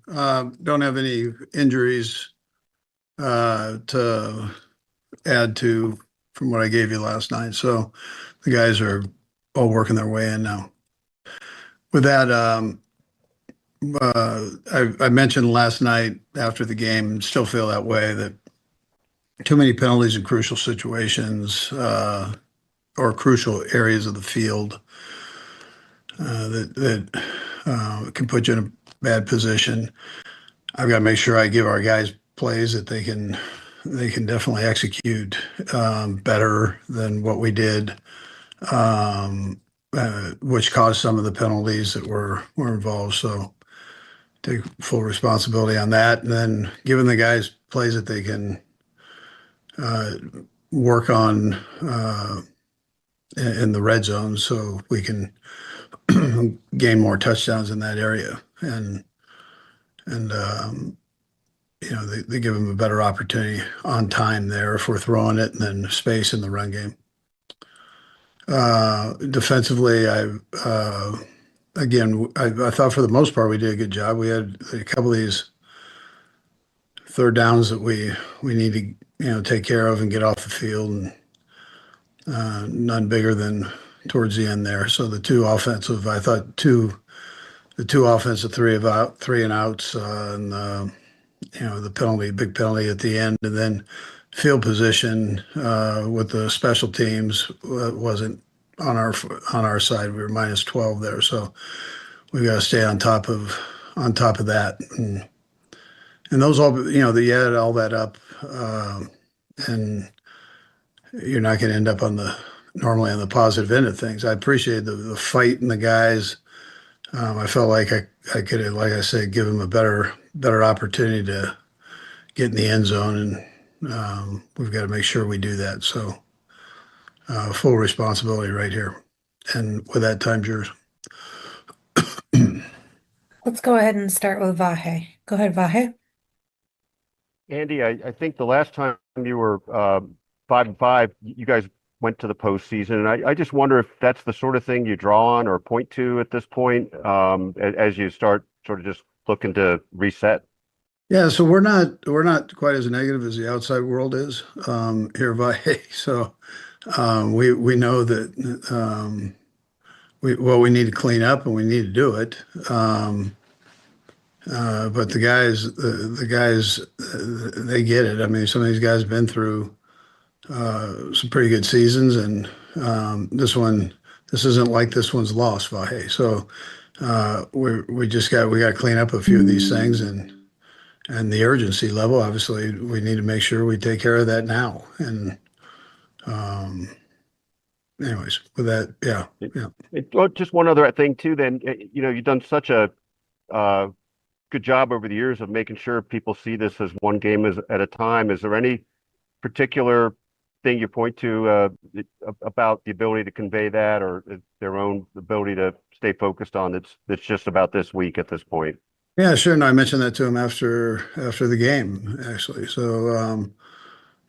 fine. Don't have any injuries to add to from what I gave you last night. So the guys are all working their way in now. With that, I mentioned last night after the game, still feel that way, that too many penalties in crucial situations or crucial areas of the field that can put you in a bad position. I've got to make sure I give our guys plays that they can definitely execute better than what we did, which caused some of the penalties that were involved. So take full responsibility on that, and then giving the guys plays that they can work on in the red zone, so we can gain more touchdowns in that area, and they give them a better opportunity on time there if we're throwing it, and then space in the run game. Defensively, I thought for the most part we did a good job. We had a couple of these third downs that we need to take care of and get off the field, and none bigger than towards the end there. So the two offensive, I thought the two offensive three and outs, and the big penalty at the end, and then field position with the special teams wasn't on our side. We were minus 12 there, so we got to stay on top of that, and those all, you add all that up, and you're not going to end up normally on the positive end of things. I appreciate the fight and the guys. I felt like I could have, like I said, give them a better opportunity to get in the end zone, and we've got to make sure we do that. So full responsibility right here. And with that, time's yours. Let's go ahead and start with Vahe. Go ahead, Vahe. Andy, I think the last time you were 5-5, you guys went to the postseason, and I just wonder if that's the sort of thing you draw on or point to at this point, as you start sort of just looking to reset. Yeah, so we're not quite as negative as the outside world is here, Vahe. So we know that we need to clean up and we need to do it. But the guys, they get it. I mean, some of these guys have been through some pretty good seasons, and this isn't like this one's lost, Vahe. So we got to clean up a few of these things, and the urgency level. Obviously, we need to make sure we take care of that now. And anyways, with that, yeah. Just one other thing too. Then you've done such a good job over the years of making sure people see this as one game at a time. Is there any particular thing you point to about the ability to convey that, or their own ability to stay focused on that's just about this week at this point? Yeah, sure. No, I mentioned that to him after the game, actually. So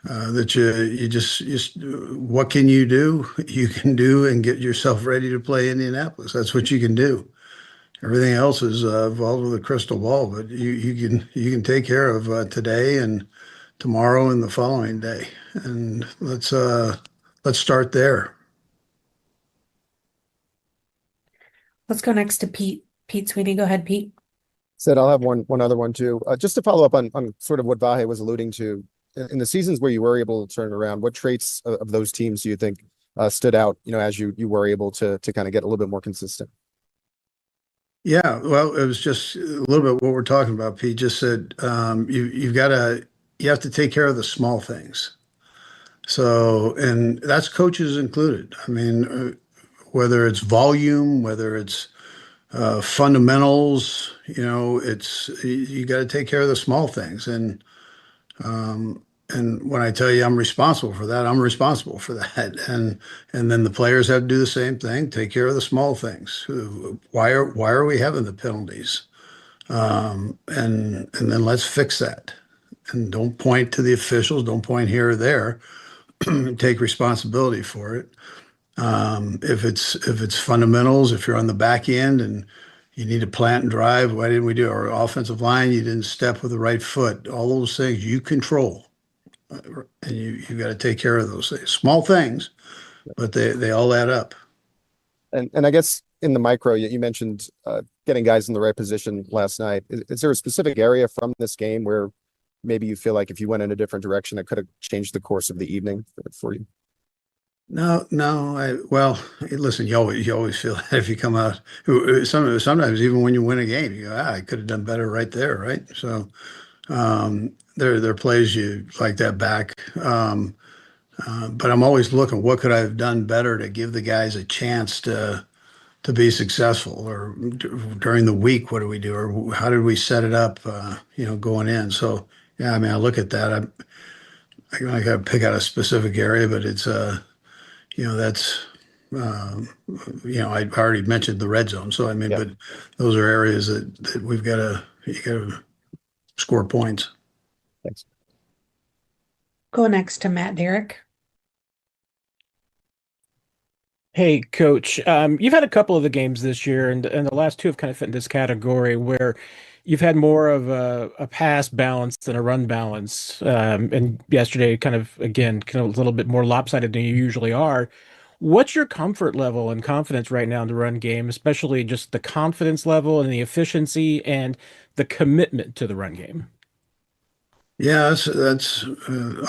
that you just what can you do? You can do and get yourself ready to play Indianapolis. That's what you can do. Everything else is involved with a crystal ball, but you can take care of today and tomorrow and the following day. And let's start there. Let's go next to Pete. Pete Sweeney. Go ahead, Pete. Said I'll have one other one too. Just to follow up on sort of what Vahe was alluding to. In the seasons where you were able to turn it around, what traits of those teams do you think stood out, as you were able to kind of get a little bit more consistent? Yeah, well, it was just a little bit what we're talking about. Pete just said you have to take care of the small things. So, and that's coaches included. I mean, whether it's volume, whether it's fundamentals, you got to take care of the small things. And when I tell you I'm responsible for that, I'm responsible for that. And then the players have to do the same thing, take care of the small things. Why are we having the penalties? And then let's fix that. And don't point to the officials, don't point here or there. Take responsibility for it. If it's fundamentals, if you're on the back end and You need to plant and drive. Why didn't we do our offensive line? You didn't step with the right foot. All those things you control, and you got to take care of those things. Small things, but they all add up. And I guess in the micro, you mentioned getting guys in the right position last night. Is there a specific area from this game where maybe you feel like if you went in a different direction, it could have changed the course of the evening for you? No, no. Well, listen, you always feel that if you come out. Sometimes even when you win a game, you go, I could have done better right there, right? So there are plays you like that back. But I'm always looking, what could I have done better to give the guys a chance to be successful? Or during the week, what do we do? Or how did we set it up, going in? So yeah, I mean, I look at that. I got to pick out a specific area, but it's that's I already mentioned the red zone. So I mean, Yeah. but those are areas that you got to score points. Thanks. Go next to Matt Derrick. Hey, Coach. You've had a couple of the games this year, and the last two have kind of fit in this category where you've had more of a pass balance than a run balance. And yesterday, kind of a little bit more lopsided than you usually are. What's your comfort level and confidence right now in the run game, especially just the confidence level and the efficiency and the commitment to the run game? Yeah, that's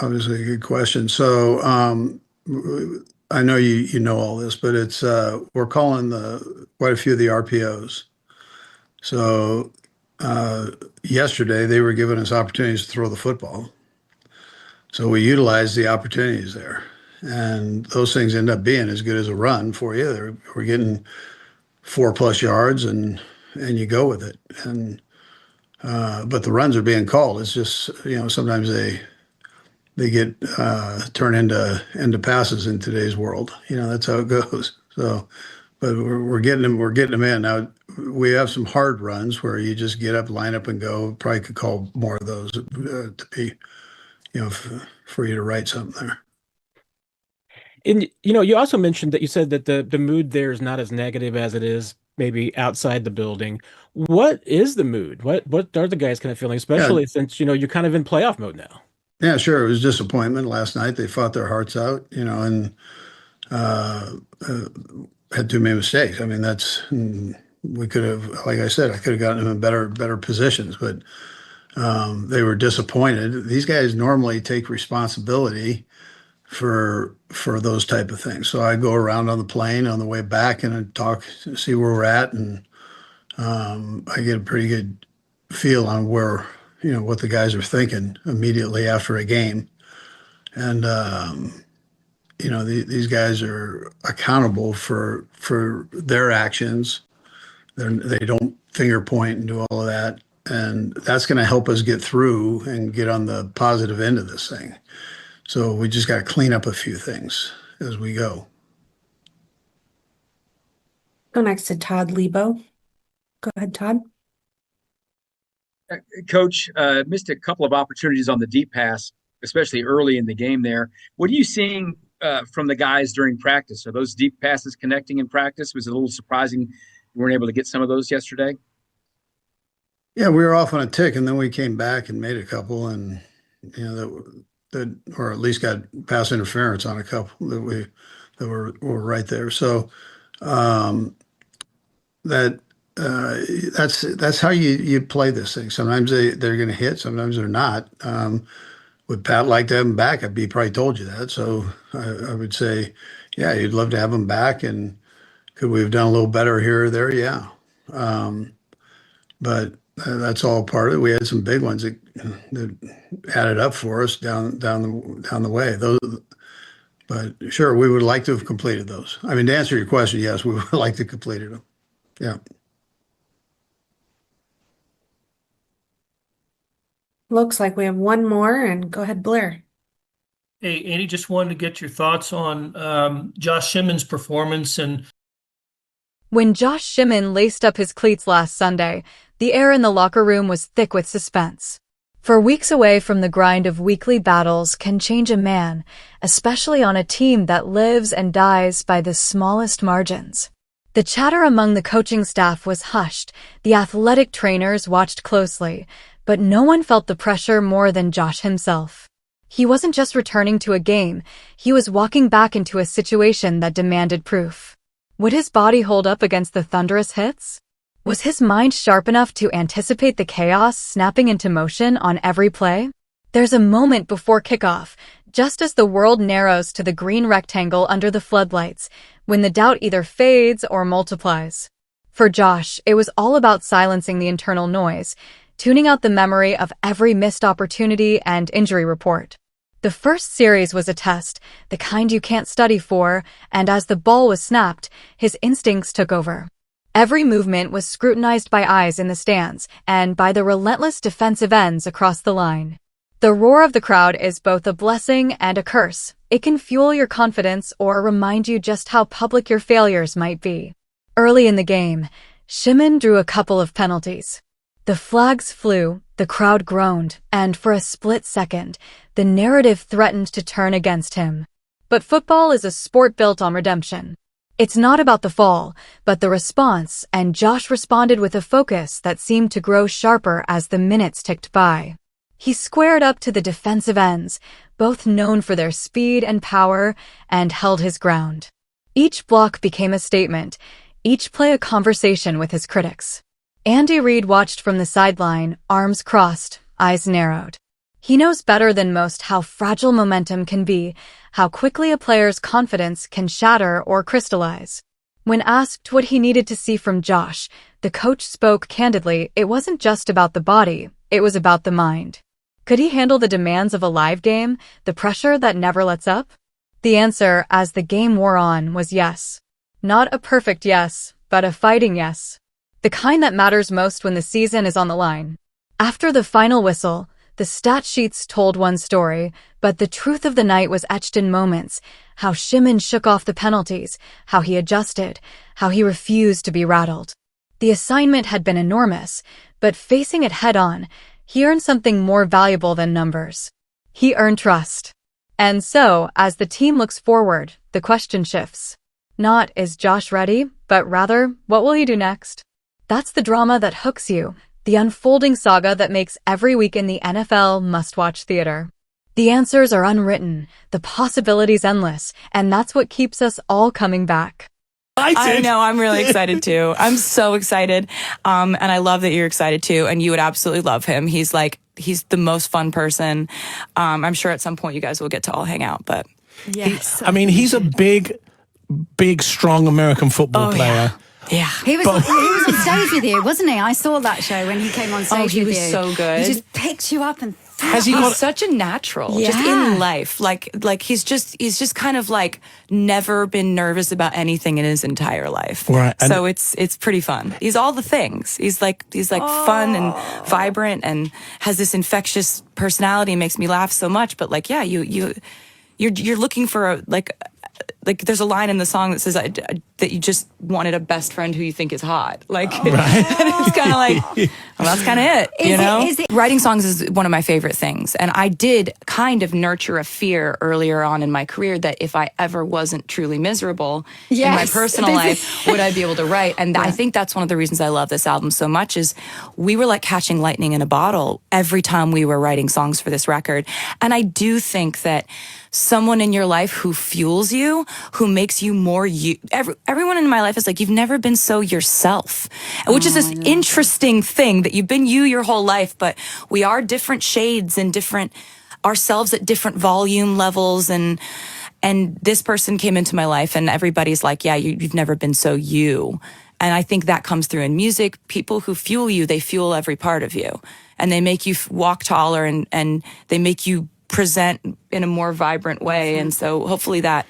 obviously a good question. So I know you know all this, but it's we're calling the quite a few of the RPOs. So yesterday they were giving us opportunities to throw the football, so we utilized the opportunities there, and those things end up being as good as a run for you. We're getting 4+ yards, and you go with it, and but the runs are being called. It's just sometimes they get turned into passes in today's world. That's how it goes. So, but we're getting them in now. We have some hard runs where you just get up, line up, and go. Probably could call more of those to be, for you to write something there. And you also mentioned that you said that the mood there is not as negative as it is maybe outside the building. What is the mood? What are the guys kind of feeling, especially since you're kind of in playoff mode now? Yeah, sure. It was disappointment last night. They fought their hearts out, and uh, uh, had too many mistakes. I mean, we could have, like I said, I could have gotten them in better positions, but they were disappointed. These guys normally take responsibility for those type of things. So I go around on the plane on the way back and I talk, see where we're at, and I get a pretty good feel on where what the guys are thinking immediately after a game, and these guys are accountable for their actions. They don't finger point and do all of that, and that's going to help us get through and get on the positive end of this thing. So we just got to clean up a few things as we go. Go next to Todd Lebo. Go ahead, Todd. Coach, missed a couple of opportunities on the deep pass, especially early in the game there. What are you seeing from the guys during practice? Are those deep passes connecting in practice? Was it a little surprising you weren't able to get some of those yesterday? Yeah, we were off on a tick, and then we came back and made a couple, and that or at least got pass interference on a couple that were right there. So that that's how you play this thing. Sometimes they're going to hit, sometimes they're not. Would Pat like to have him back? I'd be probably told you that. So I would say, yeah, you'd love to have him back, and could we have done a little better here or there? Yeah. But that's all part of it. We had some big ones that added up for us down the way. But sure, we would like to have completed those. I mean, to answer your question, yes, we would like to completed them. Yeah. Looks like we have one more, and go ahead, Blair. Hey, Andy, just wanted to get your thoughts on Josh Shimman's performance. And when Josh Shimman laced up his cleats last Sunday, the air in the locker room was thick with suspense. For weeks away from the grind of weekly battles can change a man, especially on a team that lives and dies by the smallest margins. The chatter among the coaching staff was hushed. The athletic trainers watched closely, but no one felt the pressure more than Josh himself. He wasn't just returning to a game, he was walking back into a situation that demanded proof. Would his body hold up against the thunderous hits? Was his mind sharp enough to anticipate the chaos snapping into motion on every play? There's a moment before kickoff, just as the world narrows to the green rectangle under the floodlights, when the doubt either fades or multiplies. For Josh, it was all about silencing the internal noise, tuning out the memory of every missed opportunity and injury report. The first series was a test, the kind you can't study for, and as the ball was snapped, his instincts took over. Every movement was scrutinized by eyes in the stands and by the relentless defensive ends across the line. The roar of the crowd is both a blessing and a curse. It can fuel your confidence or remind you just how public your failures might be. Early in the game, Shimman drew a couple of penalties. The flags flew, the crowd groaned, and for a split second, the narrative threatened to turn against him. But football is a sport built on redemption. It's not about the fall, but the response, and Josh responded with a focus that seemed to grow sharper as the minutes ticked by. He squared up to the defensive ends, both known for their speed and power, and held his ground. Each block became a statement, each play a conversation with his critics. Andy Reid watched from the sideline, arms crossed, eyes narrowed. He knows better than most how fragile momentum can be, how quickly a player's confidence can shatter or crystallize. When asked what he needed to see from Josh, the coach spoke candidly. It wasn't just about the body, it was about the mind. Could he handle the demands of a live game, the pressure that never lets up? The answer, as the game wore on, was yes. Not a perfect yes, but a fighting yes. The kind that matters most when the season is on the line. After the final whistle, the stat sheets told one story, but the truth of the night was etched in moments. How Shimman shook off the penalties, how he adjusted, how he refused to be rattled. The assignment had been enormous, but facing it head-on, he earned something more valuable than numbers. He earned trust. And so, as the team looks forward, the question shifts. Not, is Josh ready, but rather, what will he do next? That's the drama that hooks you, the unfolding saga that makes every week in the NFL must-watch theater. The answers are unwritten, the possibilities endless, and that's what keeps us all coming back. I know, I'm really excited too. I'm so excited. And I love that you're excited too. And you would absolutely love him. He's the most fun person. I'm sure at some point you guys will get to all hang out, but yes. He's a big, strong American football player. Yeah. He was on stage with you, wasn't he? I saw that show when he came on stage with you. He was so good. He just picked you up and he's such a natural, just in life. Like he's just kind of like never been nervous about anything in his entire life. Right. So it's pretty fun. He's all the things. He's like fun and vibrant and has this infectious personality, makes me laugh so much. But like, yeah, you're looking for like there's a line in the song that says that you just wanted a best friend who you think is hot. Like, it's kind of like, well, that's kind of it, you know? Writing songs is one of my favorite things. And I did kind of nurture a fear earlier on in my career that if I ever wasn't truly miserable in my personal life, would I be able to write? And I think that's one of the reasons I love this album so much is we were like catching lightning in a bottle every time we were writing songs for this record. And I do think that someone in your life who fuels you, who makes you more you. Everyone in my life is like, you've never been so yourself, which is this interesting thing that you've been you your whole life, but we are different shades and different ourselves at different volume levels. And this person came into my life and everybody's like, yeah, you've never been so you. And I think that comes through in music. People who fuel you, they fuel every part of you and they make you walk taller and they make you present in a more vibrant way. And so hopefully that